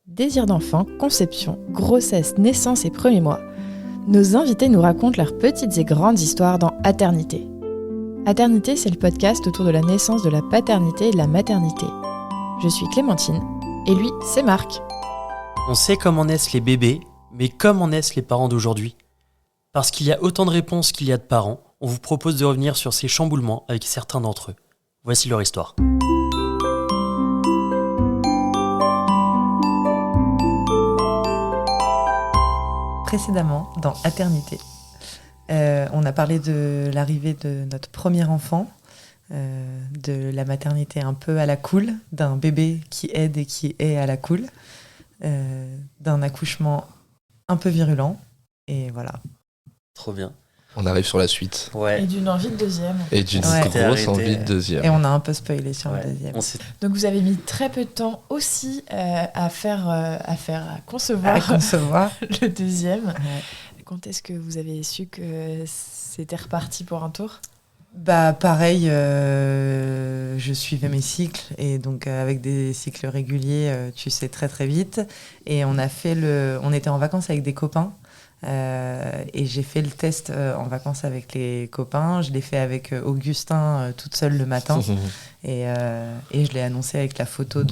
Désir d'enfant, conception, grossesse, naissance et premiers mois, nos invités nous racontent leurs petites et grandes histoires dans Aternité. Aternité, c'est le podcast autour de la naissance, de la paternité et de la maternité. Je suis Clémentine, et lui, c'est Marc. On sait comment naissent les bébés, mais comment naissent les parents d'aujourd'hui ? Parce qu'il y a autant de réponses qu'il y a de parents, on vous propose de revenir sur ces chamboulements avec certains d'entre eux. Voici leur histoire. Précédemment, dans Aternité, on a parlé de l'arrivée de notre premier enfant, de la maternité un peu à la cool, d'un bébé qui aide et qui est à la cool, d'un accouchement un peu virulent, et voilà. Trop bien. On arrive sur la suite. Et d'une envie de deuxième. Et d'une grosse envie de deuxième. Et on a un peu spoilé sur le deuxième. Donc vous avez mis très peu de temps aussi à concevoir le deuxième. Ouais. Quand est-ce que vous avez su que c'était reparti pour un tour ? Bah pareil, je suivais mes cycles et donc avec des cycles réguliers, tu sais très très vite. Et on était en vacances avec des copains. Et j'ai fait le test en vacances avec les copains. Je l'ai fait avec Augustin toute seule le matin et je l'ai annoncé avec la photo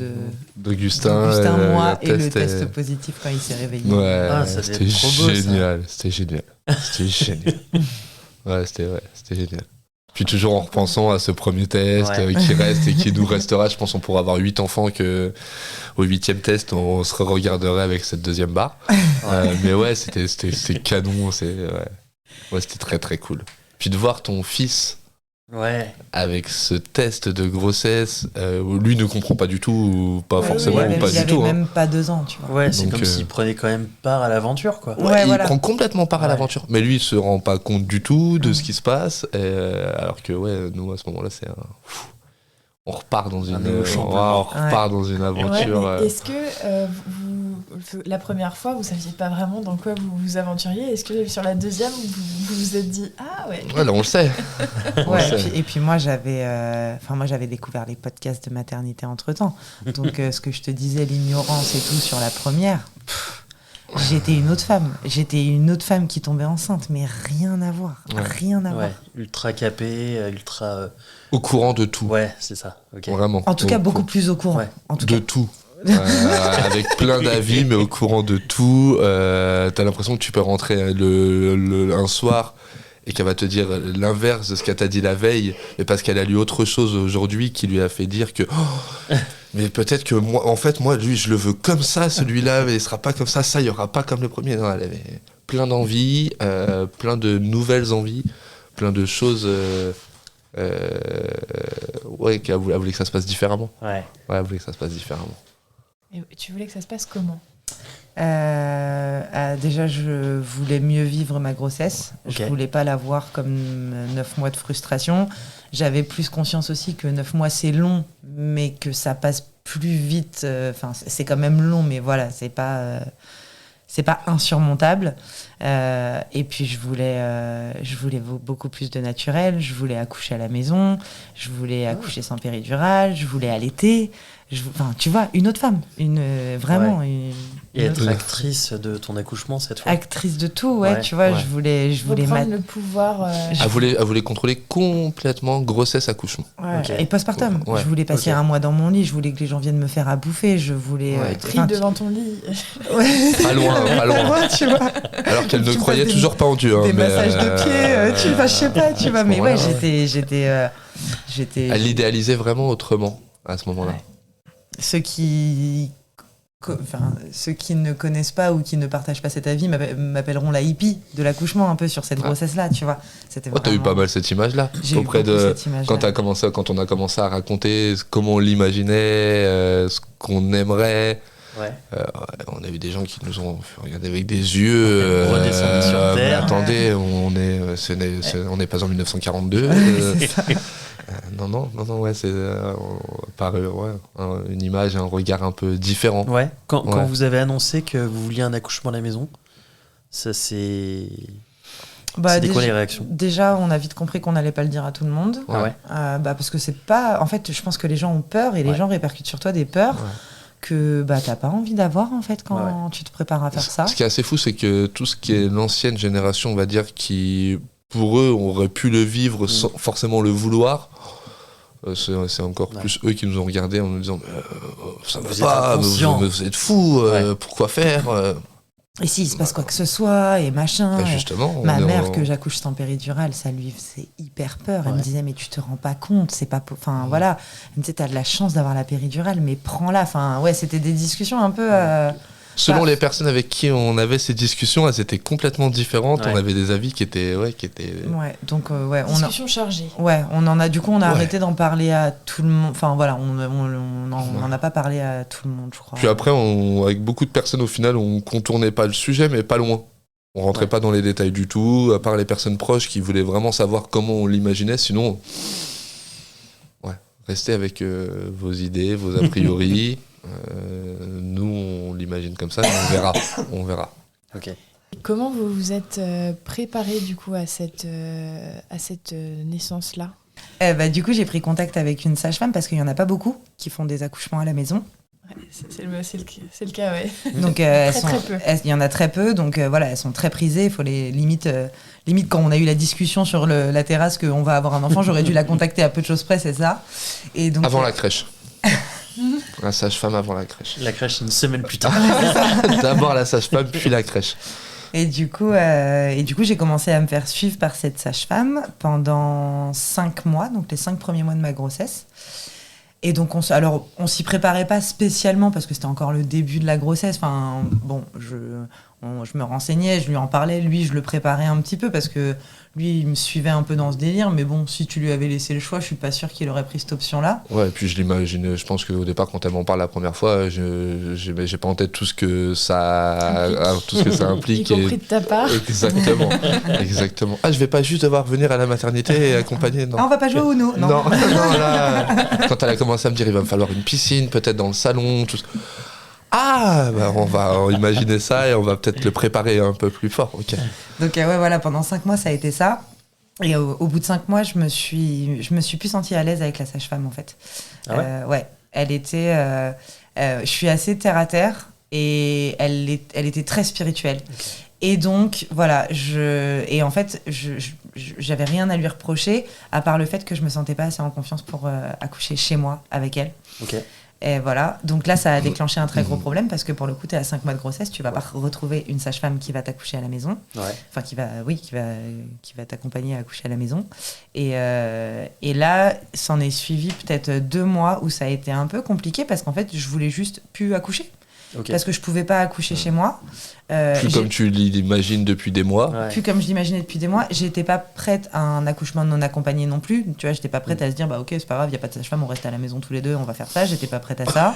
d'Augustin, moi et le test positif quand il s'est réveillé. Ouais, c'était génial. C'était génial. Ouais, c'était génial. Puis toujours en repensant à ce premier test qui reste et qui nous restera, je pense qu'on pourra avoir 8 enfants que au 8e test on se regarderait avec cette deuxième barre. Mais ouais, c'était canon, c'était très très cool. Puis de voir ton fils avec ce test de grossesse, lui ne comprend pas du tout, ou pas forcément, ou pas du tout. Il avait même pas 2 ans, tu vois. Ouais, c'est donc, comme s'il prenait quand même part à l'aventure, quoi. Il prend complètement part à l'aventure. Mais lui, il se rend pas compte du tout de ce qui se passe. Alors que, nous, à ce moment-là, c'est on repart dans dans une aventure. Ouais, est-ce que la première fois, vous saviez pas vraiment dans quoi vous vous aventuriez ? Est-ce que sur la deuxième, vous vous êtes dit ah ouais. Ouais, là on le sait. Et puis moi j'avais découvert les podcasts de maternité entre-temps. Donc ce que je te disais, l'ignorance et tout sur la première. J'étais une autre femme qui tombait enceinte, mais rien à voir. Ultra capée, ultra au courant de tout. Ouais, c'est ça. Okay. Vraiment. En tout cas, beaucoup plus au courant. Ouais. En tout de cas. Tout. Avec plein d'avis, mais au courant de tout. T'as l'impression que tu peux rentrer un soir et qu'elle va te dire l'inverse de ce qu'elle t'a dit la veille, mais parce qu'elle a lu autre chose aujourd'hui qui lui a fait dire que mais peut-être que moi lui je le veux comme ça, celui-là, mais il sera pas comme ça, il y aura pas comme le premier. Non, elle avait plein d'envies, plein de nouvelles envies, plein de choses qu'elle voulait que ça se passe différemment. Elle voulait que ça se passe différemment. Et tu voulais que ça se passe comment ? Déjà, je voulais mieux vivre ma grossesse. Je voulais pas la voir comme 9 mois de frustration. J'avais plus conscience aussi que 9 mois, c'est long, mais que ça passe plus vite. C'est quand même long, mais voilà, c'est pas insurmontable. Et puis, je voulais beaucoup plus de naturel. Je voulais accoucher à la maison. Je voulais accoucher sans péridurale. Je voulais allaiter. Tu vois, une autre femme, vraiment. Et être actrice de ton accouchement cette fois. Actrice de tout, tu vois, je voulais prendre le pouvoir. Elle voulait contrôler complètement grossesse, accouchement. Et postpartum. Je voulais passer un mois dans mon lit, je voulais que les gens viennent me faire à bouffer, je voulais. Crie devant ton lit. Pas loin. Tu vois. Alors qu'elle ne croyait toujours pas en Dieu. Des massages de pied, je sais pas, tu vois, mais j'étais. Elle l'idéalisait vraiment autrement à ce moment-là. Ceux qui ne connaissent pas ou qui ne partagent pas cet avis m'appelleront la hippie de l'accouchement un peu sur cette grossesse-là, tu vois. C'était vraiment... T'as eu pas mal cette image-là quand on a commencé à raconter comment on l'imaginait, ce qu'on aimerait. On a eu des gens qui nous ont regardé avec des yeux. Redescendus sur terre. Attendez, on n'est pas en 1942. Non, c'est une image, un regard un peu différent. Quand vous avez annoncé que vous vouliez un accouchement à la maison, ça c'est... C'était quoi les réactions ? Déjà, on a vite compris qu'on n'allait pas le dire à tout le monde. Ah ouais. Parce que c'est pas... En fait, je pense que les gens ont peur et les gens répercutent sur toi des peurs que t'as pas envie d'avoir en fait quand tu te prépares à faire ça. Ce qui est assez fou, c'est que tout ce qui est l'ancienne génération, on va dire, qui pour eux aurait pu le vivre sans forcément le vouloir, c'est encore plus eux qui nous ont regardés en nous disant ça va pas, vous êtes fous, pourquoi faire Et s'il se passe quoi que ce soit, et machin. Justement. Ma mère, que j'accouche sans péridurale, ça lui faisait hyper peur. Elle me disait, mais tu te rends pas compte, c'est pas. Enfin, voilà. Elle me disait, t'as de la chance d'avoir la péridurale, mais prends-la. Enfin, c'était des discussions un peu. Selon les personnes avec qui on avait ces discussions, elles étaient complètement différentes. On avait des avis qui étaient. Ouais, donc, discussion chargée. Ouais, on en a. Du coup, on a arrêté d'en parler à tout le monde. Enfin, voilà, on n'en a pas parlé à tout le monde, je crois. Puis après, avec beaucoup de personnes, au final, on contournait pas le sujet, mais pas loin. On rentrait pas dans les détails du tout, à part les personnes proches qui voulaient vraiment savoir comment on l'imaginait. Sinon, restez avec vos idées, vos a priori. Nous, on l'imagine comme ça, mais on verra. Ok. Comment vous vous êtes préparé du coup à cette naissance-là ? Du coup, j'ai pris contact avec une sage-femme parce qu'il y en a pas beaucoup qui font des accouchements à la maison. C'est le cas, ouais. Donc il y en a très peu, donc elles sont très prisées. Il faut les limite quand on a eu la discussion sur la terrasse qu'on va avoir un enfant, j'aurais dû la contacter à peu de choses près, c'est ça. Et donc avant la crèche. La sage-femme avant la crèche. La crèche une semaine plus tard. D'abord la sage-femme, puis la crèche. Et du coup, j'ai commencé à me faire suivre par cette sage-femme pendant 5 mois, donc les 5 premiers mois de ma grossesse. Et donc, on s'y préparait pas spécialement parce que c'était encore le début de la grossesse. Enfin, bon, je me renseignais, je lui en parlais. Lui, je le préparais un petit peu parce que lui, il me suivait un peu dans ce délire. Mais bon, si tu lui avais laissé le choix, je suis pas sûre qu'il aurait pris cette option-là. Ouais, et puis je l'imagine. Je pense qu'au départ, quand elle m'en parle la première fois, j'ai pas en tête tout ce que ça implique. Y compris de ta part. Exactement. Ah, je vais pas juste devoir venir à la maternité et accompagner. Non. Ah, on va pas jouer au Uno. Non, là, quand elle a commencé à me dire, il va me falloir une piscine, peut-être dans le salon, tout. Ah, on va imaginer ça et on va peut-être le préparer un peu plus fort. Ok. Donc voilà, pendant 5 mois, ça a été ça. Et au bout de 5 mois, je me suis plus sentie à l'aise avec la sage-femme, en fait. Ah ouais. Elle était... je suis assez terre à terre et elle était très spirituelle. Okay. Et donc, voilà, et en fait, j'avais rien à lui reprocher, à part le fait que je me sentais pas assez en confiance pour accoucher chez moi avec elle. Ok. Et voilà, donc là, ça a déclenché un très gros problème parce que pour le coup, tu es à 5 mois de grossesse, tu vas pas retrouver une sage-femme qui va t'accoucher à la maison. Ouais. Enfin, qui va t'accompagner à accoucher à la maison. Et là, s'en est suivi peut-être 2 mois où ça a été un peu compliqué parce qu'en fait, je voulais juste plus accoucher. Okay. Parce que je pouvais pas accoucher chez moi. Plus comme tu l'imagines depuis des mois. Ouais. Plus comme je l'imaginais depuis des mois. J'étais pas prête à un accouchement non accompagné non plus. Tu vois, j'étais pas prête à se dire, ok, c'est pas grave, il y a pas de sage-femme, on reste à la maison tous les deux, on va faire ça. J'étais pas prête à ça.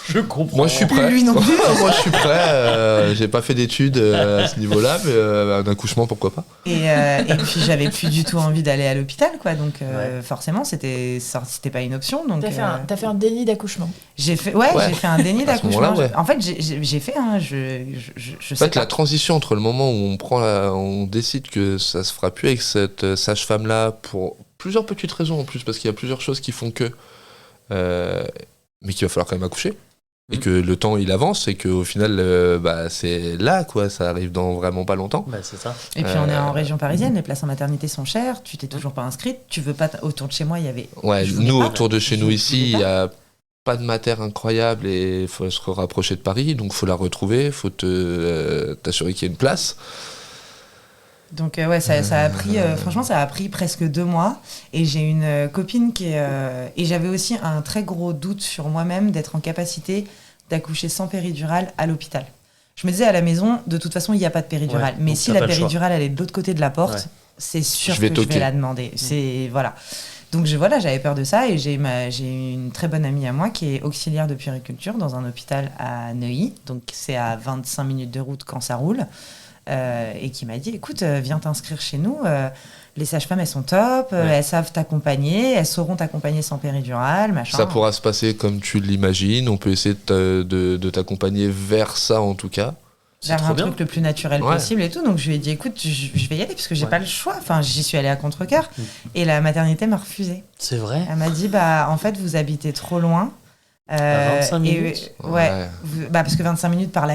Je comprends. Moi, je suis prêt. Lui non plus. Moi, je suis prêt. J'ai pas fait d'études à ce niveau-là, mais un accouchement, pourquoi pas. Et puis, j'avais plus du tout envie d'aller à l'hôpital, quoi. Donc, forcément, c'était pas une option. Donc, t'as fait un déni d'accouchement. J'ai fait un déni d'accouchement. En fait, j'ai fait un. En fait, la transition entre le moment où on décide que ça se fera plus avec cette sage-femme-là, pour plusieurs petites raisons en plus, parce qu'il y a plusieurs choses qui font que. Mais qu'il va falloir quand même accoucher. Et que le temps il avance et qu'au final c'est là quoi, ça arrive dans vraiment pas longtemps. C'est ça. Et puis on est en région parisienne, les places en maternité sont chères, tu t'es toujours pas inscrite, tu veux pas autour de chez moi il y avait. Ouais, nous autour de chez nous ici il y a pas de mater incroyable et il faut se rapprocher de Paris, donc faut la retrouver, faut t'assurer qu'il y ait une place. Donc ça a pris franchement ça a pris presque 2 mois et j'ai une copine et j'avais aussi un très gros doute sur moi-même d'être en capacité d'accoucher sans péridurale à l'hôpital. Je me disais à la maison de toute façon il n'y a pas de péridurale, mais si la péridurale elle est de l'autre côté de la porte, c'est sûr que je vais la demander. C'est voilà. Donc j'avais peur de ça et j'ai une très bonne amie à moi qui est auxiliaire de puériculture dans un hôpital à Neuilly, donc c'est à 25 minutes de route quand ça roule. Et qui m'a dit, écoute, viens t'inscrire chez nous, les sages-femmes, elles sont top, elles savent t'accompagner, elles sauront t'accompagner sans péridurale, machin. Ça pourra se passer comme tu l'imagines, on peut essayer de t'accompagner vers ça en tout cas. Vers un truc le plus naturel possible et tout, donc je lui ai dit, écoute, je vais y aller parce que j'ai pas le choix, enfin j'y suis allée à contre-cœur, et la maternité m'a refusé. C'est vrai. Elle m'a dit, en fait, vous habitez trop loin, À 25 minutes Ouais. Parce que 25 minutes par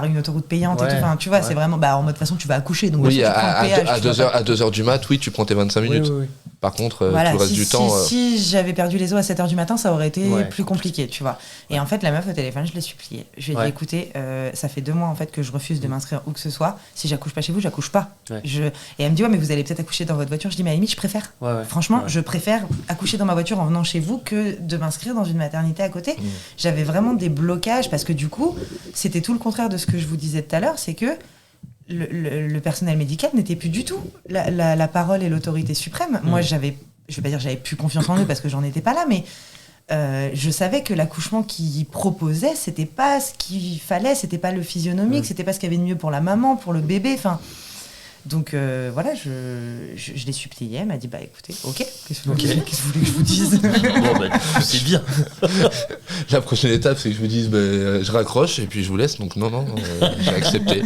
une autoroute payante et tout. Enfin, tu vois, ouais. C'est vraiment en mode de toute façon, tu vas accoucher. Donc, Oui, tu prends le péage, à 2h du mat, oui, tu prends tes 25 minutes. Oui. Par contre, voilà, tout le reste du temps. Si j'avais perdu les os à 7h du matin, ça aurait été Ouais, plus compliqué, tu vois. Et en fait, la meuf au téléphone, je l'ai suppliée. Je lui ai dit, écoutez, ça fait 2 mois en fait que je refuse de m'inscrire où que ce soit. Si j'accouche pas chez vous, j'accouche pas. Ouais. Et elle me dit, ouais, mais vous allez peut-être accoucher dans votre voiture. Je dis, mais à la limite, je préfère. Franchement, je préfère accoucher dans ma voiture en venant chez vous que de m'inscrire dans une maternité à côté. J'avais vraiment des blocages parce que du coup, c'était tout le contraire de ce que je vous disais tout à l'heure, c'est que le personnel médical n'était plus du tout la parole et l'autorité suprême. Moi, je vais pas dire j'avais plus confiance en eux parce que j'en étais pas là, mais je savais que l'accouchement qu'ils proposaient, c'était pas ce qu'il fallait, c'était pas le physionomique, c'était pas ce qu'il y avait de mieux pour la maman, pour le bébé, enfin. Donc voilà, je l'ai supplié, elle m'a dit écoutez, ok, qu'est-ce que vous voulez que je vous dise? C'est bien. La prochaine étape, c'est que je me dise je raccroche et puis je vous laisse. Donc non, j'ai accepté.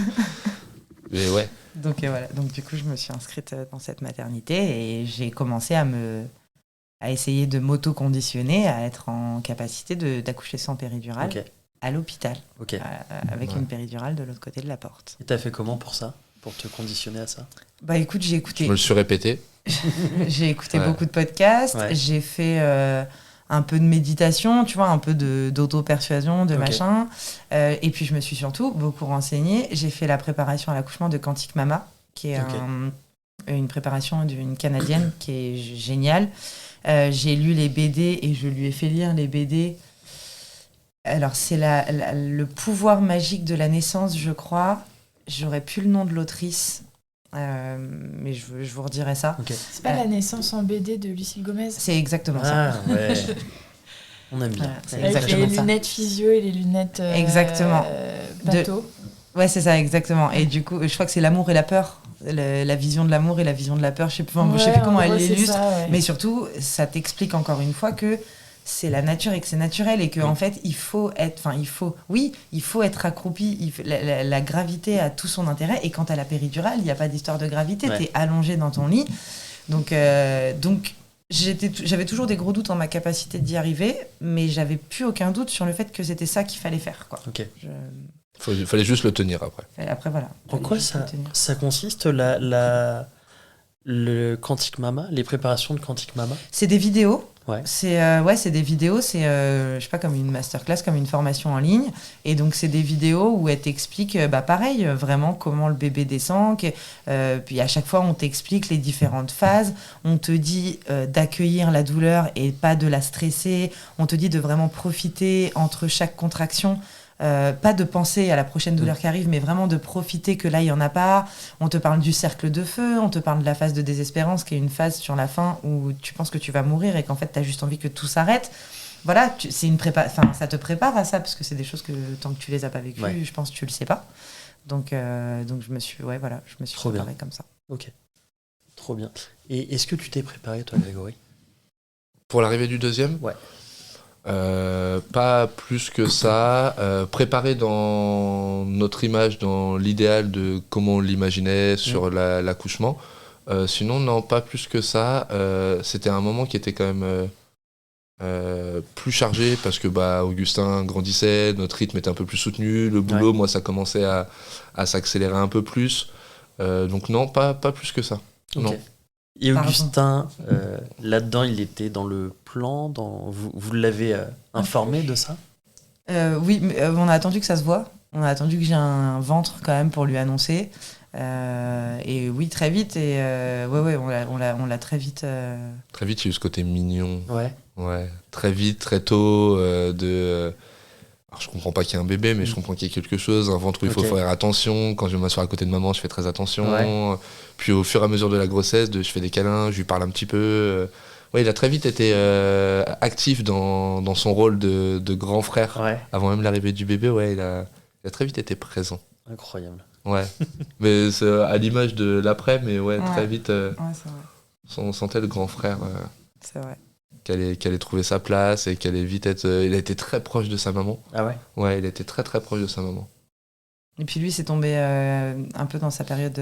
Mais ouais. Donc voilà, donc du coup je me suis inscrite dans cette maternité et j'ai commencé à essayer de m'auto-conditionner à être en capacité d'accoucher sans péridurale à l'hôpital, avec une péridurale de l'autre côté de la porte. Et t'as fait comment pour ça? Pour te conditionner à ça? Écoute, j'ai écouté... Je me le suis répété. J'ai écouté beaucoup de podcasts, j'ai fait un peu de méditation, tu vois, un peu d'auto-persuasion, de machin. Et puis je me suis surtout beaucoup renseignée. J'ai fait la préparation à l'accouchement de Quantic Mama, qui est une préparation d'une Canadienne qui est géniale. J'ai lu les BD et je lui ai fait lire les BD. Alors, c'est le pouvoir magique de la naissance, je crois. J'aurais plus le nom de l'autrice, mais je vous redirai ça. C'est pas la naissance en BD de Lucille Gomez? C'est exactement ça. Ouais. On aime bien. C'est avec exactement les lunettes physio et les lunettes bateau. Ouais, c'est ça, exactement. Et du coup, je crois que c'est l'amour et la peur. La vision de l'amour et la vision de la peur. Je sais plus comment elle l'illustre. Mais surtout, ça t'explique encore une fois que c'est la nature et que c'est naturel et qu'en fait, il faut être accroupi. La gravité a tout son intérêt. Et quand t'as la péridurale, il n'y a pas d'histoire de gravité. T'es allongé dans ton lit. Donc j'avais toujours des gros doutes en ma capacité d'y arriver, mais j'avais plus aucun doute sur le fait que c'était ça qu'il fallait faire, quoi. Il fallait juste le tenir après. Après, voilà. En quoi ça consiste, le Quantic Mama, les préparations de Quantic Mama? C'est des vidéos. Ouais. C'est des vidéos, c'est je sais pas, comme une masterclass, comme une formation en ligne. Et donc c'est des vidéos où elle t'explique, pareil, vraiment comment le bébé descend. Puis à chaque fois on t'explique les différentes phases. On te dit d'accueillir la douleur et pas de la stresser. On te dit de vraiment profiter entre chaque contraction. Pas de penser à la prochaine douleur qui arrive, mais vraiment de profiter que là, il n'y en a pas. On te parle du cercle de feu, on te parle de la phase de désespérance, qui est une phase sur la fin où tu penses que tu vas mourir et qu'en fait, tu as juste envie que tout s'arrête. Voilà, ça te prépare à ça, parce que c'est des choses que tant que tu les as pas vécues, je pense que tu le sais pas. Donc je me suis préparée comme ça. Ok, trop bien. Et est-ce que tu t'es préparé, toi, Grégory? Pour l'arrivée du deuxième? Ouais. Pas plus que ça. Préparé dans notre image, dans l'idéal de comment on l'imaginait sur l'accouchement. Sinon, non, pas plus que ça. C'était un moment qui était quand même plus chargé parce que Augustin grandissait, notre rythme était un peu plus soutenu, le boulot, moi, ça commençait à s'accélérer un peu plus. Donc non, pas plus que ça. Okay. Non. Et Augustin, là-dedans, il était dans le plan, vous l'avez informé de ça? Oui, mais on a attendu que ça se voit. On a attendu que j'ai un ventre quand même pour lui annoncer. Et oui, très vite. Et on l'a très vite. Très vite, il y a eu ce côté mignon. Ouais. Très vite, très tôt. Alors, je comprends pas qu'il y ait un bébé, mais je comprends qu'il y ait quelque chose, un ventre où il faut faire attention. Quand je m'assois à côté de maman, je fais très attention. Puis au fur et à mesure de la grossesse, je fais des câlins, je lui parle un petit peu. Il a très vite été actif dans son rôle de grand frère. Avant même l'arrivée du bébé, il a très vite été présent. Incroyable. Ouais. Mais c'est à l'image de l'après, mais très vite, on sentait le grand frère. C'est vrai. Qu'elle ait trouvé sa place et qu'elle ait vite il a été très proche de sa maman. Ah ouais? Ouais, il a été très très proche de sa maman. Et puis lui, c'est tombé un peu dans sa période,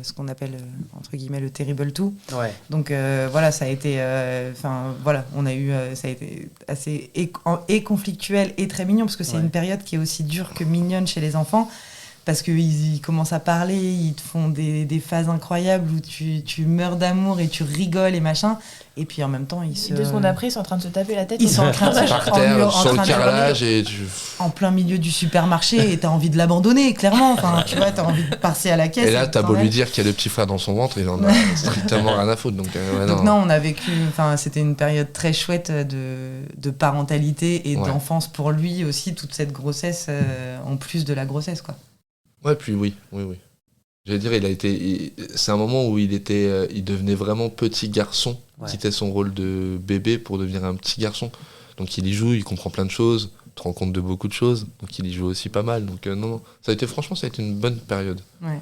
ce qu'on appelle, entre guillemets, le terrible two. Ouais. Donc voilà, ça a été... voilà, on a eu... ça a été assez et conflictuel et très mignon, parce que c'est une période qui est aussi dure que mignonne chez les enfants, parce qu'ils commencent à parler, ils te font des phases incroyables où tu meurs d'amour et tu rigoles et machin. Et puis en même temps, 2 secondes après, ils sont en train de se taper la tête. Ils sont en train de Par terre, sur le carrelage et en plein milieu du supermarché et t'as envie de l'abandonner, clairement. Enfin, tu vois, t'as envie de passer à la caisse. Et là, t'as beau lui dire qu'il y a le petit frère dans son ventre, il en a strictement rien à foutre. Donc non, on a vécu... Enfin, c'était une période très chouette de parentalité et d'enfance pour lui aussi, toute cette grossesse, en plus de la grossesse, quoi. Ouais, puis oui. J'allais dire, c'est un moment où il devenait vraiment petit garçon. Il quittait son rôle de bébé pour devenir un petit garçon. Donc il y joue, il comprend plein de choses, te rend compte de beaucoup de choses. Donc il y joue aussi pas mal. Donc non, ça a été une bonne période. Ouais.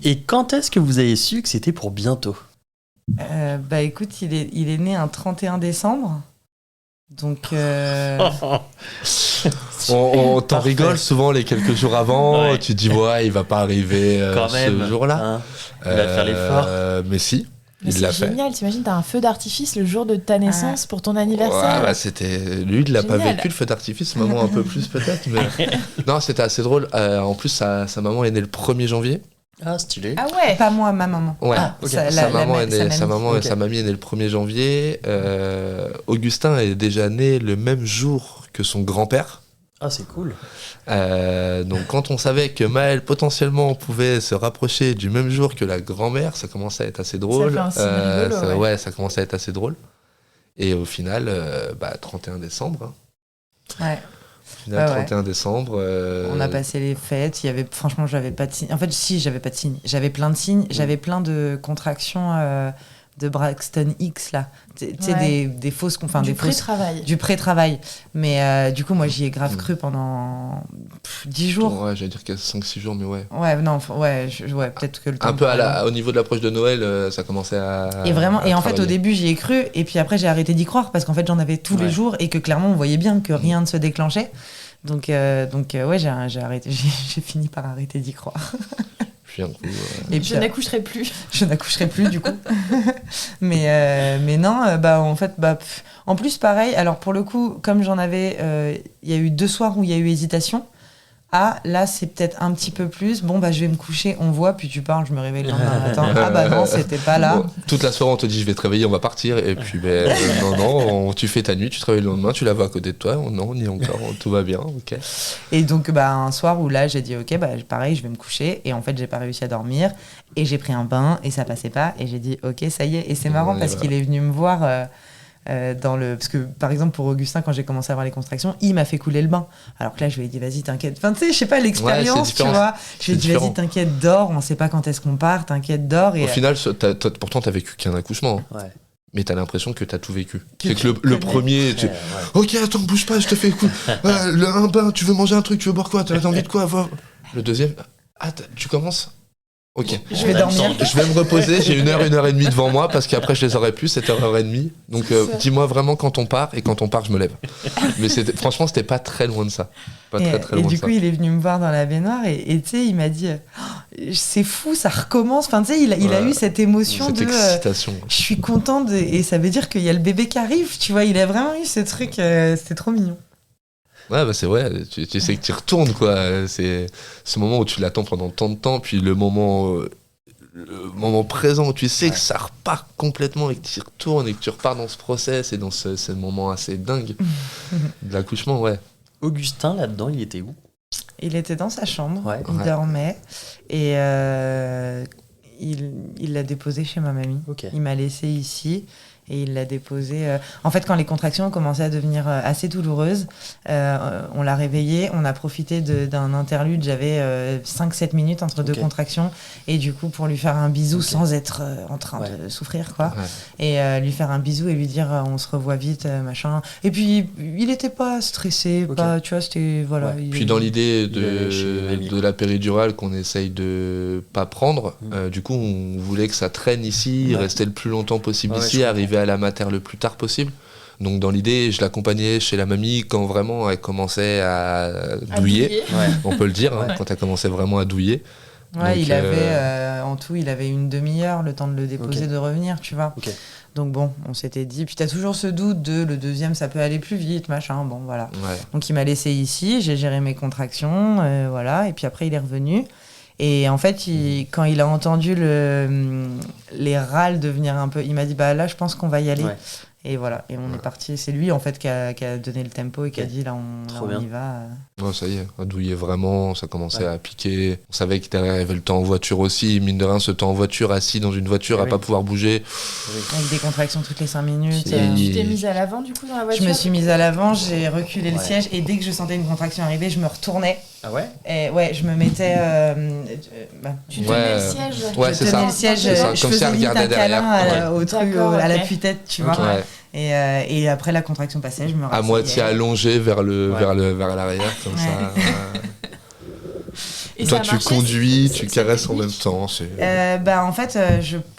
Et quand est-ce que vous avez su que c'était pour bientôt ? Écoute, il est né un 31 décembre. Donc... on t'en rigole souvent les quelques jours avant. Ouais. Tu te dis, il va pas arriver ce jour-là. Hein, il va faire l'effort. Mais si. Mais Il l'a c'est fait. génial, t'imagines, t'as un feu d'artifice le jour de ta naissance pour ton anniversaire. Lui, il l'a pas Génial. vécu le feu d'artifice, maman un peu plus peut-être. Mais... non, c'était assez drôle. En plus, sa maman est née le 1er janvier. Ah, stylé. Ah ouais. Pas moi, ma maman. Ouais, ok. sa maman et Ok. sa mamie est née le 1er janvier. Augustin est déjà né le même jour que son grand-père. Ah, c'est cool. Donc quand on savait que Maël potentiellement pouvait se rapprocher du même jour que la grand-mère, ça commençait à être assez drôle. Ça fait un signe rigolo, ça commençait à être assez drôle. Et au final, 31 décembre. Ouais. Au final, 31 décembre. On a passé les fêtes. Franchement, j'avais pas de signe. En fait, si, j'avais pas de signe. J'avais plein de signes. J'avais plein de contractions de Braxton X là. Tu sais, des fausses, Du pré-travail. Du pré-travail. Mais du coup, moi, j'y ai grave cru pendant 10 jours. Ouais, j'allais dire 5-6 jours, mais ouais. Ouais, non, peut-être que le temps. Un peu au niveau de l'approche de Noël, ça commençait à. Et vraiment, à en fait, travailler. au début, j'y ai cru, et puis après, j'ai arrêté d'y croire parce qu'en fait, j'en avais tous les jours et que clairement, on voyait bien que rien ne se déclenchait. Donc j'ai arrêté. J'ai fini par arrêter d'y croire. Puis un coup, Et puis, je n'accoucherai plus. Je n'accoucherai plus du coup. mais non, en fait, en plus pareil. Alors pour le coup, comme j'en avais, il y a eu 2 soirs où il y a eu hésitation. Ah, là, c'est peut-être un petit peu plus. Bon, je vais me coucher, on voit, puis tu parles, je me réveille le lendemain matin. Non, c'était pas là. Bon, toute la soirée, on te dit, je vais te réveiller, on va partir. Et puis, non, tu fais ta nuit, tu te réveilles le lendemain, tu la vois à côté de toi. Non, on y est encore, tout va bien, ok. Et donc, un soir où là, j'ai dit, ok, pareil, je vais me coucher. Et en fait, j'ai pas réussi à dormir. Et j'ai pris un bain, et ça passait pas. Et j'ai dit, ok, ça y est. Et c'est marrant parce qu'il est venu me voir... parce que par exemple pour Augustin, quand j'ai commencé à avoir les contractions, il m'a fait couler le bain, alors que là je lui ai dit vas-y t'inquiète, enfin tu sais, je sais pas, l'expérience, tu vois, je lui ai dit vas-y t'inquiète, dors, on sait pas quand est-ce qu'on part, t'inquiète, dors. Et au final pourtant t'as vécu qu'un accouchement, hein. Ouais. Mais t'as l'impression que t'as tout vécu. C'est que le premier, ok, attends, bouge pas, je te fais un bain, tu veux manger un truc, tu veux boire quoi, t'as envie de quoi, le deuxième, tu commences. Ok. Je vais dormir. Je vais me reposer, j'ai 1 heure et demie devant moi parce qu'après je les aurai plus, 7h30. Donc dis-moi vraiment quand on part, et quand on part, je me lève. Mais franchement, c'était pas très loin de ça. Et du coup, il est venu me voir dans la baignoire et tu sais, il m'a dit c'est fou, ça recommence. Enfin, tu sais, il a eu cette émotion cette excitation. Je suis contente et ça veut dire qu'il y a le bébé qui arrive, tu vois, il a vraiment eu ce truc, c'était trop mignon. Ouais, c'est vrai, tu sais que tu retournes, quoi. C'est ce moment où tu l'attends pendant tant de temps, puis le moment présent où tu sais que ça repart complètement et que tu y retournes et que tu repars dans ce process et dans ce moment assez dingue de l'accouchement, ouais. Augustin, là-dedans, il était où ? Il était dans sa chambre, il Ouais. dormait et il l'a déposé chez ma mamie. Ok. Il m'a laissé ici. Et il l'a déposé. En fait, quand les contractions ont commencé à devenir assez douloureuses, on l'a réveillé. On a profité d'un interlude. J'avais 5-7 minutes entre 2 contractions. Et du coup, pour lui faire un bisou sans être en train de souffrir, quoi. Ouais. Et lui faire un bisou et lui dire on se revoit vite, machin. Et puis, il n'était pas stressé. Pas, tu vois, c'était. Voilà, ouais. Puis dans l'idée de la péridurale qu'on essaye de pas prendre, du coup, on voulait que ça traîne ici, rester le plus longtemps possible ici, arriver à la mater le plus tard possible. Donc dans l'idée, je l'accompagnais chez la mamie quand vraiment elle commençait à douiller, on peut le dire, hein, quand elle commençait vraiment à douiller. Ouais, Donc, il avait en tout, il avait une demi-heure le temps de le déposer, Ok. de revenir, tu vois. Ok. Donc bon, on s'était dit. Puis t'as toujours ce doute de le deuxième, ça peut aller plus vite, machin. Bon, voilà. Ouais. Donc il m'a laissé ici, j'ai géré mes contractions, voilà. Et puis après, il est revenu. Et en fait, quand il a entendu les râles devenir un peu, il m'a dit bah là, je pense qu'on va y aller. Ouais. Et voilà. Et on est parti. C'est lui en fait qui a donné le tempo et qui a Ok. dit là, Trop on bien. y va. Ouais, ça y est, on douillait vraiment, ça commençait à piquer. On savait que derrière, il y avait le temps en voiture aussi. Mine de rien, ce temps en voiture, assis dans une voiture, à Oui. pas pouvoir bouger. Avec des contractions toutes les 5 minutes. Et- Tu t'es mise à l'avant du coup dans la voiture? Je me suis mise à l'avant, j'ai reculé le Ouais. siège et dès que je sentais une contraction arriver, je me retournais. Ah ouais? Et ouais, je me mettais. Tu Ouais. tenais le siège? Ouais, je c'est tenais ça. le siège, C'est ça, je comme si faisais elle limite un regardait câlin derrière. au truc, D'accord, à la ok. tue-tête, tu Ok. vois. Ouais. Et après la contraction passait, je me À rasseyais. moitié allongé vers Ouais. vers l'arrière, comme Ouais. ça. Ouais. Et Toi, ça a tu marché, conduis, c'est- tu c'est caresses en technique. même temps. C'est... En fait,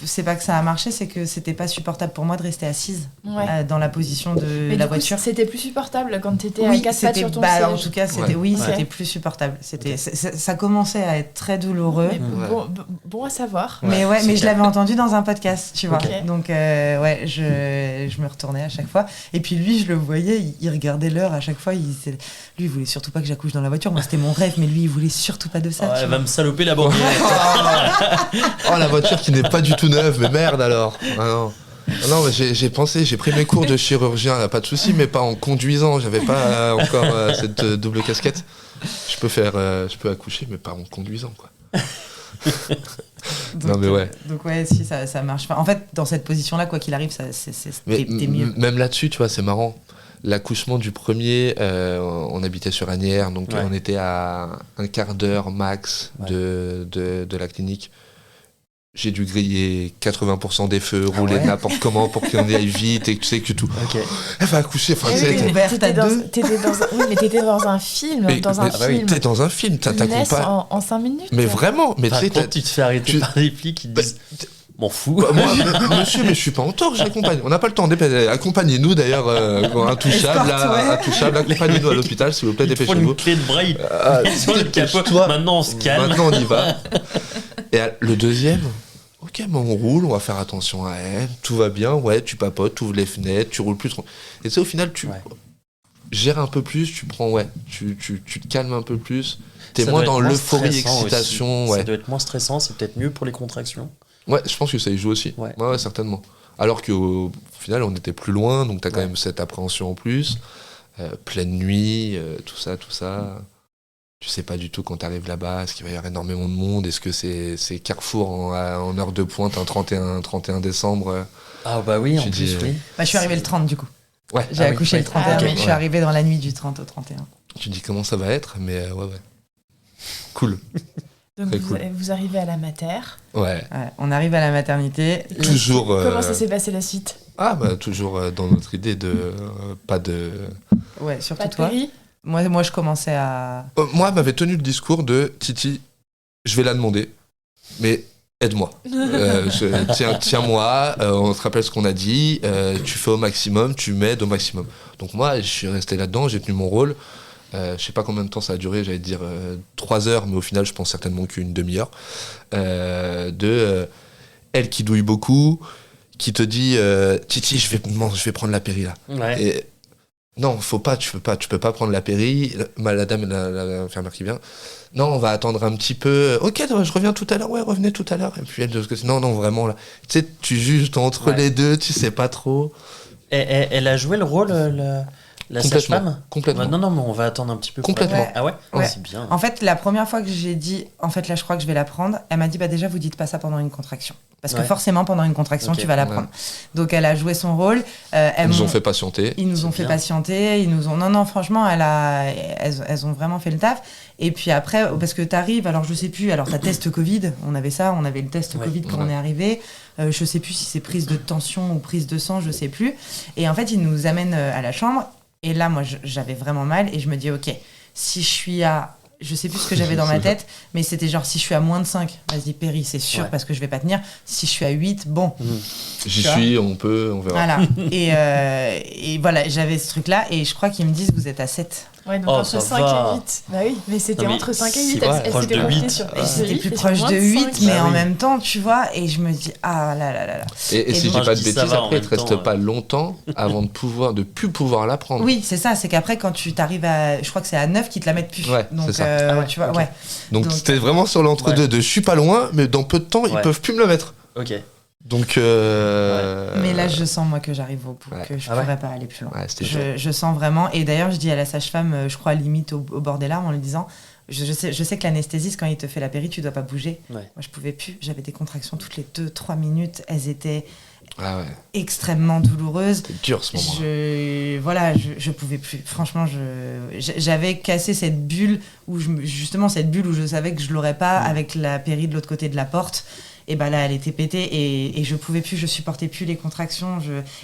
c'est pas que ça a marché, c'est que c'était pas supportable pour moi de rester assise Ouais. dans la position de Mais la du coup, voiture. c'était plus supportable quand t'étais à Oui, quatre pattes c'était sur ton en siège. tout cas, c'était Ouais. oui, Ouais. c'était plus supportable. C'était Ok. ça commençait à être très douloureux. Mais Ouais. bon à savoir. Mais ouais, c'est mais je clair. l'avais entendu dans un podcast, tu vois. Ok. Donc ouais, je me retournais à chaque fois. Et puis lui, je le voyais, il regardait l'heure à chaque fois. Lui, il voulait surtout pas que j'accouche dans la voiture. Moi, c'était mon rêve, mais lui, il voulait surtout pas de ça. Ah, tu elle vois. va me saloper la banquette. Oh, la voiture qui n'est pas du tout neuve, mais merde alors. Ah non. Ah non, mais j'ai pensé, j'ai pris mes cours de chirurgien, là, pas de souci, mais pas en conduisant. J'avais pas encore cette double casquette. Je peux accoucher, mais pas en conduisant, quoi. Donc, Non, mais ouais. Donc ouais, si ça marche. Enfin, en fait, dans cette position-là, quoi qu'il arrive, Mais t'es mieux. même là-dessus, tu vois, c'est marrant. L'accouchement du premier, on habitait sur Asnières, donc Ouais. on était à un quart d'heure max de la clinique. J'ai dû griller 80% des feux, rouler ouais n'importe comment pour qu'on y aille vite et que tu sais que tout. Ok. Elle va accoucher, enfin, tu sais, oui, t'es- mais- ouverte à deux. T'étais dans un film. mais- Dans un mais- film. T'es dans un film, Ils naissent t'accompagnes. en 5 minutes. Mais vraiment, mais tu Par sais, contre, tu te fais arrêter tu- par des flics qui te disent m'en fous. bah, moi, monsieur, mais je suis pas en tort, j'accompagne. On n'a pas le temps, accompagnez-nous d'ailleurs, intouchable, Escorte, ouais. intouchable, accompagnez-nous à l'hôpital, s'il vous plaît, Il faut dépêchez-vous. une clé de bras, il sur le capot. dépêche-toi. Maintenant, on se calme. Maintenant, on y va. Et le deuxième, ok, mais on roule, on va faire attention à elle, tout va bien, ouais, tu papotes, tu ouvres les fenêtres, tu roules plus trop. Et tu sais, au final, tu Ouais. gères un peu plus, tu prends, tu te calmes un peu plus. T'es Ça moins doit être dans moins l'euphorie, stressant excitation, aussi. ouais. Ça doit être moins stressant, c'est peut-être mieux pour les contractions. Ouais, je pense que ça y joue aussi. Ouais. Ouais, certainement. Alors qu'au final, on était plus loin, donc t'as quand Ouais. même cette appréhension en plus. Pleine nuit, tout ça. Tu sais pas du tout quand t'arrives là-bas, est-ce qu'il va y avoir énormément de monde, est-ce que c'est Carrefour en heure de pointe un 31 décembre. Ah bah oui, en Tu plus, dis, oui. Bah, je suis arrivée le 30 du coup. Ouais, J'ai accouché le 31, Ah oui. mais je suis arrivée dans la nuit du 30 au 31. tu dis comment ça va être, mais ouais. Cool. Donc Très vous, cool. vous arrivez à la mater. Ouais. Ouais, on arrive à la maternité. Toujours. Comment ça s'est passé la suite? Ah, bah, toujours dans notre idée de. Pas de. Ouais, Pas surtout de toi. péri? Moi, je commençais à. Moi, elle m'avait tenu le discours de Titi, je vais la demander, mais aide-moi. Tiens-moi, on te rappelle ce qu'on a dit, tu fais au maximum, tu m'aides au maximum. Donc moi, je suis resté là-dedans, j'ai tenu mon rôle. Je sais pas combien de temps ça a duré, j'allais dire 3 heures, mais au final, je pense certainement qu'une demi-heure. Elle qui douille beaucoup, qui te dit Titi, je vais prendre la péri là. Ouais. Et non, tu peux pas prendre la péri. La dame, l'infirmière qui vient. Non, on va attendre un petit peu. Ok, je reviens tout à l'heure. Ouais, revenez tout à l'heure. Et puis elle de ce côté. Non, vraiment là. Tu sais, tu juges entre Ouais. les deux, tu sais pas trop. Elle a joué le rôle, la Complètement. sage-femme. Complètement. Non, mais on va attendre un petit peu. Complètement. Ouais. Ah ouais, Ouais. C'est bien. En fait, la première fois que j'ai dit, en fait, là, je crois que je vais la prendre, elle m'a dit, bah déjà, vous dites pas ça pendant une contraction. Parce que Ouais. forcément, pendant une contraction, Ok. tu vas la Ouais. prendre. Donc, elle a joué son rôle. Ils nous ont fait patienter. Ils nous ont C'est fait bien. patienter, non, franchement, elles ont vraiment fait le taf. Et puis après, parce que t'arrives, alors je sais plus, alors t'as test Covid, on avait le test Ouais. Covid quand Ouais. on est arrivé. Je sais plus si c'est prise de tension ou prise de sang, je sais plus. Et en fait, ils nous amènent à la chambre. Et là, moi, j'avais vraiment mal et je me dis, ok, si je suis à je sais plus ce que j'avais dans ma tête, mais c'était genre si je suis à moins de 5, vas-y péri, c'est sûr parce que je vais pas tenir. Si je suis à 8, bon. J'y suis, on verra. Voilà. Et voilà, j'avais ce truc-là et je crois qu'ils me disent vous êtes à 7. Ouais, donc entre 5 et 8. Bah oui, mais c'était entre 5 et 8. Elle proche de 8. C'était plus proche de 8, mais en même temps, tu vois, et je me dis, ah là là là là. Et si je dis pas de bêtises, après, il te reste pas longtemps longtemps avant de plus pouvoir la prendre. Oui, c'est ça, c'est qu'après, quand tu t'arrives à. Je crois que c'est à 9 qu'ils te la mettent plus. Ouais, donc, c'est ça. tu vois, okay. ouais. Donc c'était vraiment sur l'entre-deux de je suis pas loin, mais dans peu de temps, ils peuvent plus me le mettre. Ok. Donc. Mais là, je sens, moi, que j'arrive au bout, que je pourrais pas aller plus loin. Ouais, je sens vraiment. Et d'ailleurs, je dis à la sage-femme, je crois limite au bord des larmes, en lui disant je sais que l'anesthésiste, quand il te fait la péri, tu dois pas bouger. Ouais. Moi, je pouvais plus. J'avais des contractions toutes les 2-3 minutes. Elles étaient extrêmement douloureuses. C'était dur ce moment-là. Je pouvais plus. Franchement, j'avais cassé cette bulle où cette bulle où je savais que je l'aurais pas avec la péri de l'autre côté de la porte. Et bah là, elle était pétée et je pouvais plus, je supportais plus les contractions.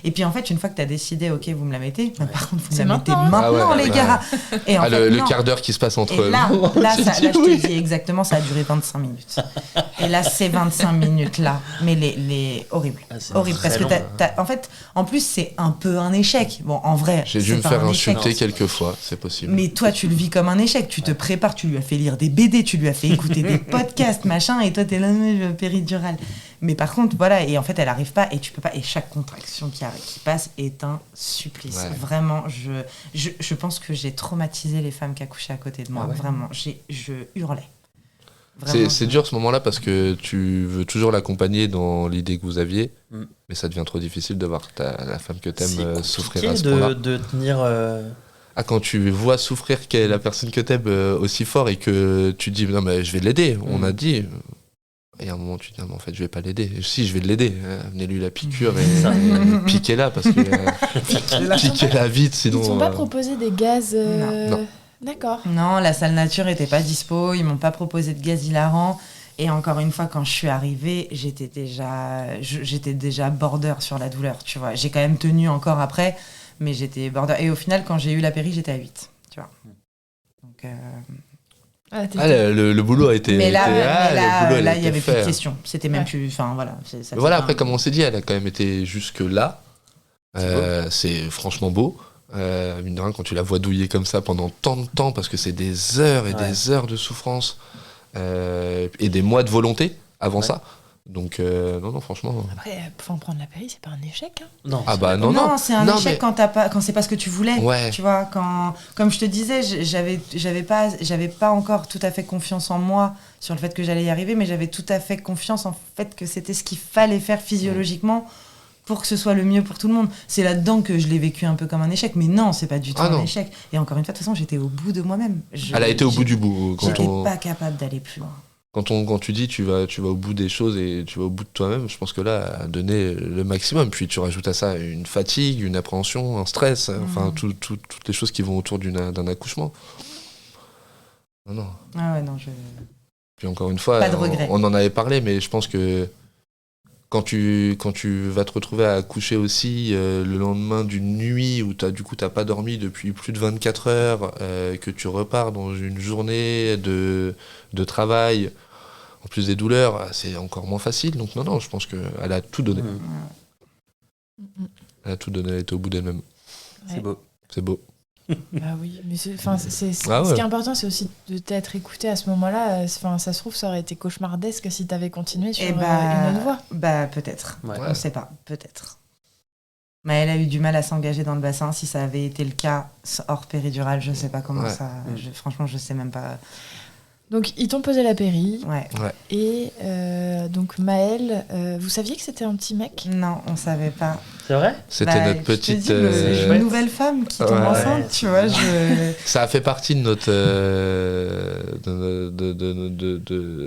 Et puis en fait, une fois que t'as décidé, ok, vous me la mettez, par contre, vous me la mettez maintenant, les gars. Et en fait, le quart d'heure qui se passe entre. Et là, je te dis exactement, ça a duré 25 minutes. Et là, ces 25 minutes là, mais les horrible, horrible, parce que en fait, en plus, c'est un peu un échec. Bon, en vrai, j'ai dû me faire insulter quelques fois, c'est possible. Mais toi, tu le vis comme un échec. Tu te prépares, tu lui as fait lire des BD, tu lui as fait écouter des podcasts, machin, et toi, t'es là, péridurale. Mais par contre, voilà, et en fait, elle arrive pas, et tu peux pas. Et chaque contraction qui passe est un supplice. Ouais. Vraiment, je pense que j'ai traumatisé les femmes qui accouchaient à côté de moi. Vraiment, je hurlais. C'est dur ce moment-là parce que tu veux toujours l'accompagner dans l'idée que vous aviez, mais ça devient trop difficile de voir la femme que t'aimes souffrir à ce point-là. De tenir. Quand tu vois souffrir la personne que t'aimes aussi fort et que tu dis non mais je vais l'aider, on a dit. Et à un moment, tu te dis, non, mais en fait, je vais pas l'aider. Si, je vais l'aider. Venez-lui la piqûre et piquez-la, parce que piquez-la vite, sinon... Ils t'ont pas proposé des gaz... Non. D'accord. Non, la salle nature était pas dispo. Ils m'ont pas proposé de gaz hilarant. Et encore une fois, quand je suis arrivée, j'étais déjà border sur la douleur, tu vois. J'ai quand même tenu encore après, mais j'étais border. Et au final, quand j'ai eu la péri, j'étais à 8, tu vois. Donc... le boulot a été. Mais là, il y avait plus de questions. C'était même plus. Enfin voilà. Voilà. Après, comme on s'est dit, elle a quand même été jusque là. C'est franchement beau. Mine de rien, quand tu la vois douiller comme ça pendant tant de temps, parce que c'est des heures et des heures de souffrance et des mois de volonté avant ça. Donc non, franchement. Après, pour prendre la péri, c'est pas un échec. Hein. Non. Ah bah non. C'est un échec quand c'est pas ce que tu voulais. Ouais. Tu vois, comme je te disais, j'avais pas encore tout à fait confiance en moi sur le fait que j'allais y arriver, mais j'avais tout à fait confiance en fait que c'était ce qu'il fallait faire physiologiquement pour que ce soit le mieux pour tout le monde. C'est là-dedans que je l'ai vécu un peu comme un échec, mais non, c'est pas du tout un échec. Et encore une fois, de toute façon, j'étais au bout de moi-même. Elle a été au bout du bout. J'étais pas capable d'aller plus loin. Quand tu dis tu vas au bout des choses et tu vas au bout de toi-même, je pense que là, à donner le maximum. Puis tu rajoutes à ça une fatigue, une appréhension, un stress, enfin toutes les choses qui vont autour d'un accouchement. Non. Ah ouais, non, Puis encore une fois, on en avait parlé, mais je pense que quand tu vas te retrouver à accoucher aussi le lendemain d'une nuit où t'as pas dormi depuis plus de 24 heures, que tu repars dans une journée de travail, en plus des douleurs, c'est encore moins facile. Donc non, je pense qu'elle a tout donné. Elle a tout donné, elle était au bout d'elle-même. C'est beau. C'est beau. Bah oui, mais ce qui est important, c'est aussi de t'être écouté à ce moment-là. Ça se trouve, ça aurait été cauchemardesque si t'avais continué sur une autre voie. Bah peut-être, on sait pas, peut-être. Mais elle a eu du mal à s'engager dans le bassin. Si ça avait été le cas hors péridurale, je sais pas comment ça... franchement, je sais même pas... Donc, ils t'ont posé la péri. Ouais. Et donc, Maëlle, vous saviez que c'était un petit mec ? Non, on savait pas. C'est vrai ? C'était notre petite... une nouvelle femme qui tombe enceinte, tu vois. Ça a fait partie de notre...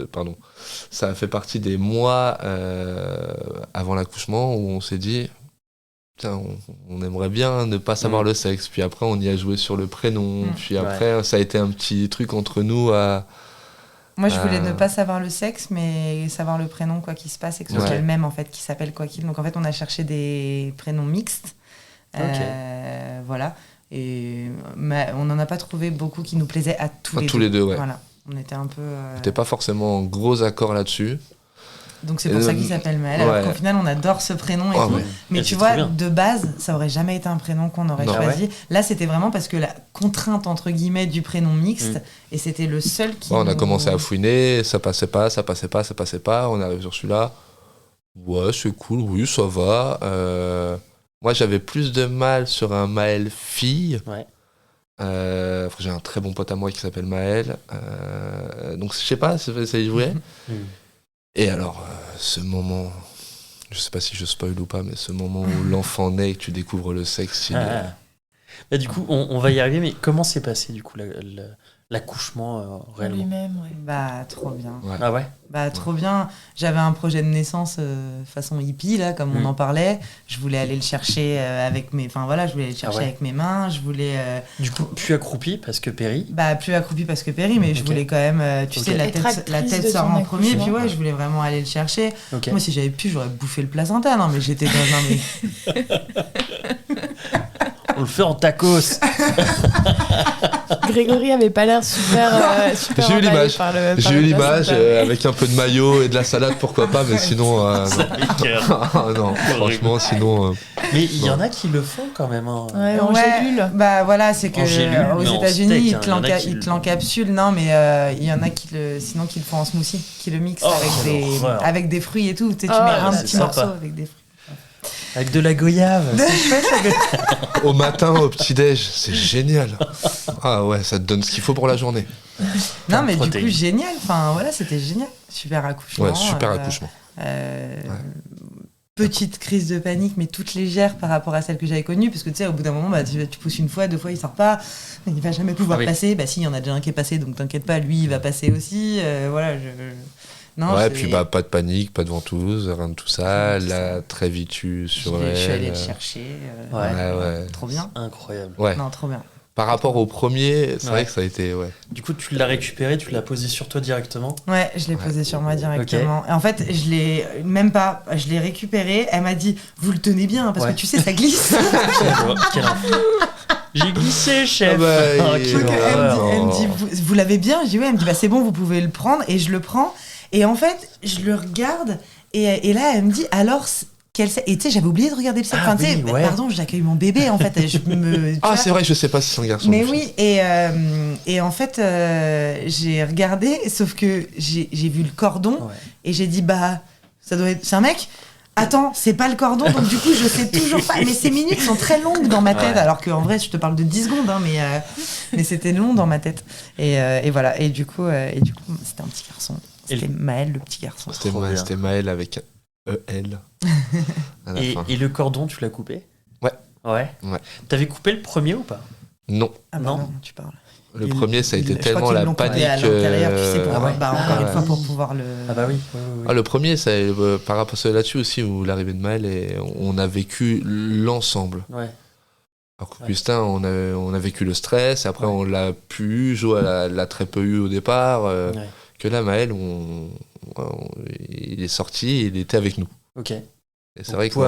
pardon. Ça a fait partie des mois avant l'accouchement où on s'est dit... on aimerait bien ne pas savoir le sexe. Puis après, on y a joué sur le prénom. Puis après, ça a été un petit truc entre nous à... Moi, je voulais ne pas savoir le sexe, mais savoir le prénom, quoi qu'il se passe, et que ce soit le même, en fait, qui s'appelle quoi qu'il. Donc, en fait, on a cherché des prénoms mixtes. Voilà. on n'en a pas trouvé beaucoup qui nous plaisaient à tous les deux. Ouais. Voilà. On était un peu... On n'était pas forcément en gros accord là-dessus. Donc c'est pour ça qu'il s'appelle Maël, alors qu'au final on adore ce prénom et tout. Ouais. Mais tu vois, de base, ça aurait jamais été un prénom qu'on aurait choisi. Là, c'était vraiment parce que la contrainte entre guillemets du prénom mixte, et c'était le seul qui. On a commencé à fouiner, ça passait pas. On arrive sur celui-là. Ouais, c'est cool, oui, ça va. Moi, j'avais plus de mal sur un Maël fille. Ouais. J'ai un très bon pote à moi qui s'appelle Maël. Donc je sais pas, ça y jouait. Et alors, ce moment, je sais pas si je spoil ou pas, mais ce moment où l'enfant naît et que tu découvres le sexe. Bah, du coup, on va y arriver, mais comment s'est passé du coup l'accouchement réellement? Lui-même, ouais. Bah, trop bien. Ouais. Ah ouais? Bah, trop bien. J'avais un projet de naissance façon hippie, là, comme on en parlait. Je voulais aller le chercher avec mes... Enfin, voilà, je voulais aller le chercher avec mes mains. Je voulais... Du coup, plus accroupi parce que Péri? Bah, plus accroupi parce que Péri, mais je voulais quand même... tu sais, la tête sort en premier, puis ouais, je voulais vraiment aller le chercher. Moi, si j'avais pu, j'aurais bouffé le placenta. Non, mais j'étais dans un... On le fait en tacos. Grégory avait pas l'air super J'ai eu l'image. J'ai eu l'image placenta. avec un peu de maillot et de la salade, pourquoi pas, mais sinon. Non, franchement, sinon. Mais il y en a qui le font quand même. Hein. Ouais, en gélule. Bah voilà, c'est que aux États-Unis, steak, ils te l'encapsulent. Non, mais il y en a qui le font en smoothie, qui le mixent avec des fruits et tout. Tu sais, tu mets un petit morceau avec des fruits. Avec de la goyave. C'est chouette. Au matin, au petit-déj, c'est génial. Ah ouais, ça te donne ce qu'il faut pour la journée. Non, mais du coup, génial. Enfin, voilà, c'était génial. Super accouchement. Ouais, super accouchement. Petite crise de panique, mais toute légère par rapport à celle que j'avais connue. Parce que tu sais, au bout d'un moment, bah, tu pousses une fois, deux fois, il sort pas. Il va jamais pouvoir passer. Bah, si, il y en a déjà un qui est passé, donc t'inquiète pas, lui, il va passer aussi. Voilà, Non, ouais, puis bah, pas de panique, pas de ventouse, rien de tout ça. Là, très vite, sur elle. Je suis allé le chercher. Ouais. Trop bien. Incroyable. Ouais. Non, trop bien. Par rapport au premier, c'est vrai que ça a été. Ouais. Du coup, tu l'as récupéré, tu l'as posé sur toi directement? Ouais, je l'ai posé sur moi directement. Et en fait, je l'ai récupéré. Elle m'a dit, vous le tenez bien, parce que tu sais, ça glisse. Quel enfant. J'ai glissé, chef. Ah bah, elle me dit, vous l'avez bien? Je dis, ouais. Elle me dit, bah, c'est bon, vous pouvez le prendre. Et je le prends. Et en fait, je le regarde. Et là, elle me dit, alors, et tu sais, j'avais oublié de regarder le sexe. Pardon, j'accueille mon bébé, en fait. C'est vrai, je sais pas si c'est un garçon. Mais oui, et en fait, j'ai regardé, sauf que j'ai vu le cordon. Et j'ai dit, bah, ça doit être... C'est un mec? Attends, c'est pas le cordon, donc du coup, je sais toujours pas. Mais ces minutes sont très longues dans ma tête, alors qu'en vrai, je te parle de 10 secondes, hein, mais c'était long dans ma tête. Et voilà, et du coup, c'était un petit garçon. C'était Maël, le petit garçon. C'était Maël avec EL. Et le cordon, tu l'as coupé? Ouais. T'avais coupé le premier ou pas? Non. Ah bah non, tu parles. Le premier, ça a été tellement la panique. À l'intérieur, tu sais, encore une fois, pour pouvoir le... Ah bah oui. Le premier, ça, par rapport à là-dessus aussi, où l'arrivée de Maël, on a vécu l'ensemble. Ouais. Alors qu'Augustin, on a vécu le stress, et après on l'a pu, Jo l'a très peu eu au départ, que là, Maël, il est sorti, il était avec nous. Ok. Et c'est vrai que peau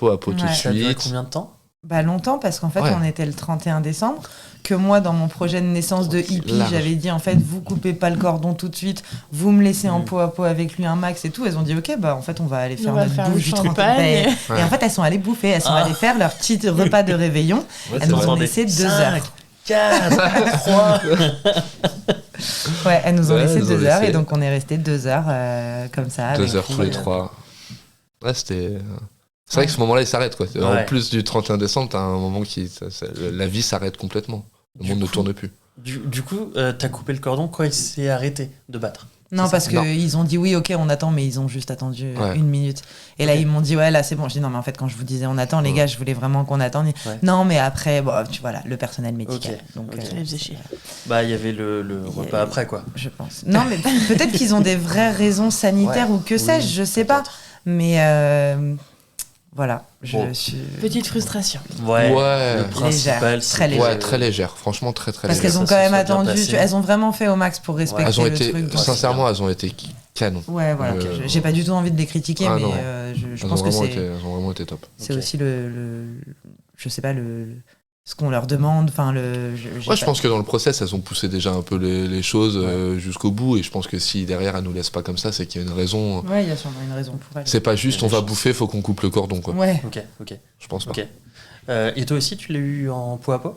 à peau tout de Ça a duré suite. combien de temps? Bah longtemps, parce qu'en fait, on était le 31 décembre, que moi, dans mon projet de naissance de hippie, j'avais dit, en fait, vous coupez pas le cordon tout de suite, vous me laissez en peau à peau avec lui un max et tout. Elles ont dit, ok, bah en fait, on va aller faire notre bouffe du 31. Et en fait, elles sont allées bouffer, elles sont allées faire leur petit repas de réveillon. Elles nous ont laissé 2 heures. 4, 3. Ouais, elles nous ont laissé 2 heures, et donc on est resté 2 heures comme ça. 2 heures tous les 3. Ouais, c'était... C'est vrai que ce moment-là, il s'arrête, quoi. En plus du 31 décembre, t'as un moment la vie s'arrête complètement. Le monde ne tourne plus. Du coup, t'as coupé le cordon quand il s'est arrêté de battre? Non, parce qu'ils ont dit oui, ok, on attend, mais ils ont juste attendu 1 minute. Et là, ils m'ont dit, ouais, là, c'est bon. Je dis, non, mais en fait, quand je vous disais on attend, les gars, je voulais vraiment qu'on attende. Non, mais après, bon, tu vois, là, le personnel médical. Donc, ça les faisait chier. Bah, il y avait le repas après, quoi. Je pense. Non, mais peut-être qu'ils ont des vraies raisons sanitaires ou que sais-je, je sais pas. Mais voilà. Petite frustration. Ouais. Le principal, très légère. Ouais, très légère. Franchement, très très Parce légère. qu'elles ont quand même attendu. Elles ont vraiment fait au max pour respecter elles ont le été, truc. sincèrement, elles ont été canon. Ouais, voilà. J'ai pas du tout envie de les critiquer, mais je pense que c'est. Elles ont vraiment été top. C'est aussi je sais pas, ce qu'on leur demande. Enfin, Je pense que dans le process, elles ont poussé déjà un peu les choses jusqu'au bout. Et je pense que si derrière, elles nous laissent pas comme ça, c'est qu'il y a une raison. Ouais, il y a sûrement une raison pour elles. C'est pas juste on va bouffer, faut qu'on coupe le cordon, quoi. Ouais. Ok. Je pense pas. Ok. Et toi aussi, tu l'as eu en peau à peau?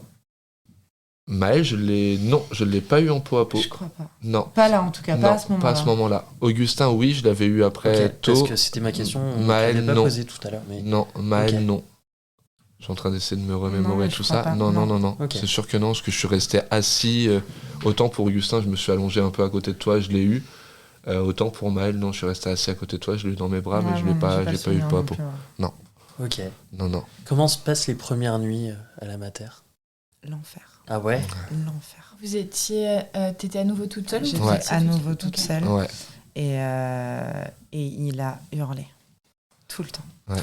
Maël, je l'ai pas eu en peau à peau. Je crois pas. Non. Pas là, en tout cas, pas à ce moment-là. Pas à ce moment-là. Augustin, oui, je l'avais eu après tôt. Parce que c'était ma question. Maël, je l'avais pas non. posée tout à l'heure. Mais... Non, Maël, Ok. non. Je suis en train d'essayer de me remémorer Non, tout je crois ça. pas. Non. Ok. C'est sûr que non, parce que je suis resté assis. Autant pour Augustin, je me suis allongé un peu à côté de toi, je l'ai eu. Autant pour Maël, non, je suis resté assis à côté de toi, je l'ai eu dans mes bras, mais je l'ai pas eu peau à peau. Ok. Non. Comment se passent les premières nuits à la mater? L'enfer. Ah ouais? L'enfer. Vous étiez... t'étais à nouveau toute seule? J'étais Ouais. à nouveau toute seule. Ouais. Et il a hurlé. Tout le temps. Ouais.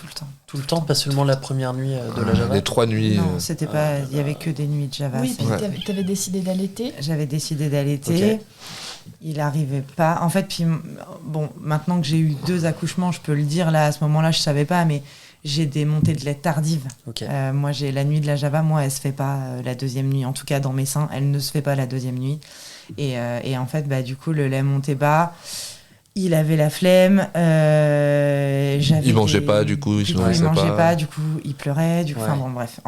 Tout le temps, pas seulement la première nuit de la Java? Les 3 nuits. Non, c'était pas. Il y avait que des nuits de Java. Oui, puis Ouais. t'avais décidé d'allaiter. J'avais décidé d'allaiter. Ok. Il arrivait pas. En fait, puis bon, maintenant que j'ai eu 2 accouchements, je peux le dire là, à ce moment-là, je savais pas, mais j'ai des montées de lait tardives. Ok. Moi, j'ai la nuit de la Java, moi, elle se fait pas la deuxième nuit. En tout cas, dans mes seins, elle ne se fait pas la deuxième nuit. Et en fait, du coup, le lait montait bas. Il avait la flemme. Il mangeait pas, du coup, il mangeait pas, du coup, il pleurait. Du coup, enfin bon, bref,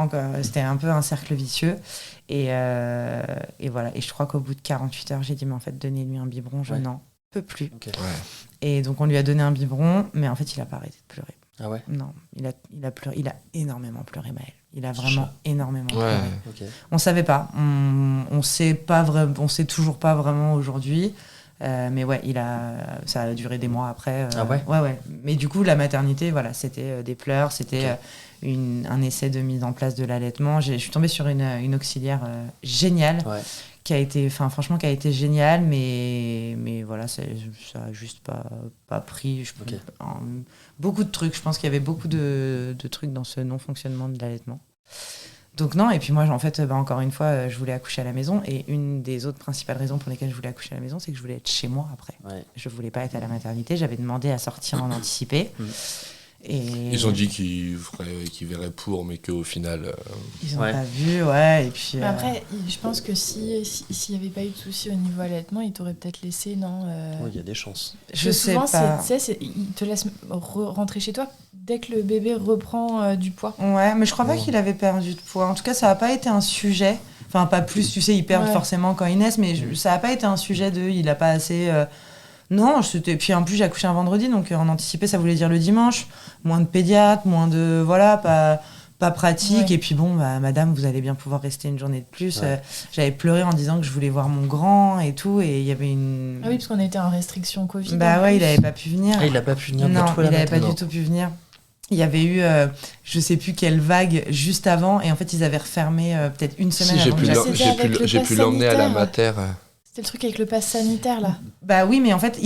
c'était un peu un cercle vicieux. Et voilà. Et je crois qu'au bout de 48 heures, j'ai dit, mais en fait, donnez-lui un biberon, je n'en peux plus. Ok. Ouais. Et donc, on lui a donné un biberon, mais en fait, il a pas arrêté de pleurer. Ah ouais? Non, il a pleuré. Il a énormément pleuré, Maël. Il a vraiment énormément Ouais. pleuré. Ok. On savait pas. On sait on sait toujours pas vraiment aujourd'hui. Mais ouais, ça a duré des mois après. Ah ouais? Ouais. Mais du coup, la maternité, voilà, c'était des pleurs, c'était un essai de mise en place de l'allaitement. Je suis tombée sur une auxiliaire géniale, Ouais. qui a été géniale, mais voilà, ça a juste pas pris. Ok. Beaucoup de trucs. Je pense qu'il y avait beaucoup de trucs dans ce non-fonctionnement de l'allaitement. Donc non, et puis moi, en fait, encore une fois, je voulais accoucher à la maison. Et une des autres principales raisons pour lesquelles je voulais accoucher à la maison, c'est que je voulais être chez moi après. Ouais. Je voulais pas être à la maternité. J'avais demandé à sortir en anticipé. Et Ils ont dit qu'ils verraient pour, mais qu'au final. ils ont Ouais. pas vu, ouais. Et puis. Mais après, je pense que s'il n'y avait pas eu de soucis au niveau allaitement, il t'aurait peut-être laissé, non Oui, il y a des chances. je sais souvent, pas. il te laisse rentrer chez toi dès que le bébé reprend du poids. Ouais, mais je crois pas Ouais. qu'il avait perdu de poids. En tout cas, ça a pas été un sujet. Enfin, pas plus, tu sais, ils perdent Ouais. forcément quand ils naissent, mais ça a pas été un sujet de. Il a pas assez. Non, puis en plus, j'ai accouché un vendredi, donc en anticipé, ça voulait dire le dimanche. Moins de pédiatre, moins de. Voilà, pas pratique. Ouais. Et puis bon, madame, vous allez bien pouvoir rester une journée de plus. Ouais. J'avais pleuré en disant que je voulais voir mon grand et tout, et il y avait une. Ah oui, parce qu'on était en restriction Covid. Bah en ouais, plus. il avait pas pu venir. Ah, il a pas pu venir Non, du tout à la il avait mater. pas du tout pu venir. Il y avait eu, je sais plus quelle vague juste avant, et en fait, ils avaient refermé peut-être une semaine Si, avant. que j'accouche. C'était avec le j'ai pass pu l'emmener à la sanitaire. mater. C'était le truc avec le pass sanitaire, là. Bah oui, mais en fait,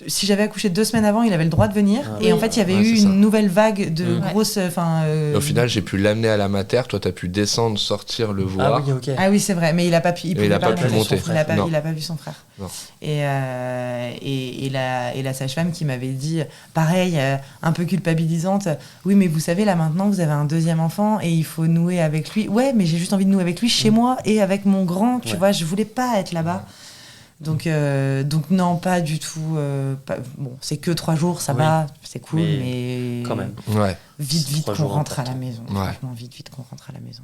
si j'avais accouché 2 semaines avant, il avait le droit de venir. Ah Et oui. en fait, il y avait Ouais, eu c'est ça. une nouvelle vague de Ouais. grosses. Au final, j'ai pu l'amener à la mater. Toi, t'as pu descendre, sortir, le voir. Ah oui, ok. Ah oui, c'est vrai, mais il a pas pu. il pouvait a pas pu le monter. son frère. Non. Il a pas vu son frère. Non. Et la sage-femme qui m'avait dit, pareil, un peu culpabilisante. Oui, mais vous savez, là maintenant, vous avez un 2e enfant et il faut nouer avec lui. Ouais, mais j'ai juste envie de nouer avec lui chez moi et avec mon grand. Tu Ouais. vois, je voulais pas être là-bas. Donc non, pas du tout. Bon, c'est que 3 jours, ça Oui. va, c'est cool, Mais mais quand même. Ouais. vite 3 qu'on jours rentre à la importants. maison. Ouais. Franchement, vite qu'on rentre à la maison.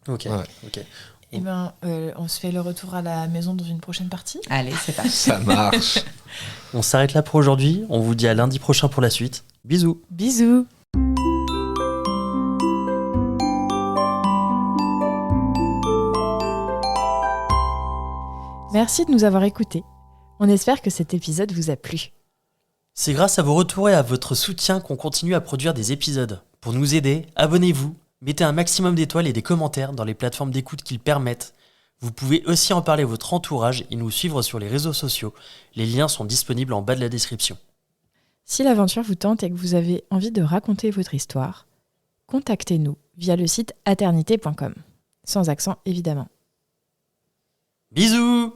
Ok. Ouais. Ok. Eh ben, on se fait le retour à la maison dans une prochaine partie. Allez, c'est parti. Ça marche. On s'arrête là pour aujourd'hui. On vous dit à lundi prochain pour la suite. Bisous. Bisous. Merci de nous avoir écoutés. On espère que cet épisode vous a plu. C'est grâce à vos retours et à votre soutien qu'on continue à produire des épisodes. Pour nous aider, abonnez-vous, mettez un maximum d'étoiles et des commentaires dans les plateformes d'écoute qui le permettent. Vous pouvez aussi en parler à votre entourage et nous suivre sur les réseaux sociaux. Les liens sont disponibles en bas de la description. Si l'aventure vous tente et que vous avez envie de raconter votre histoire, contactez-nous via le site aternité.com. Sans accent, évidemment. Bisous!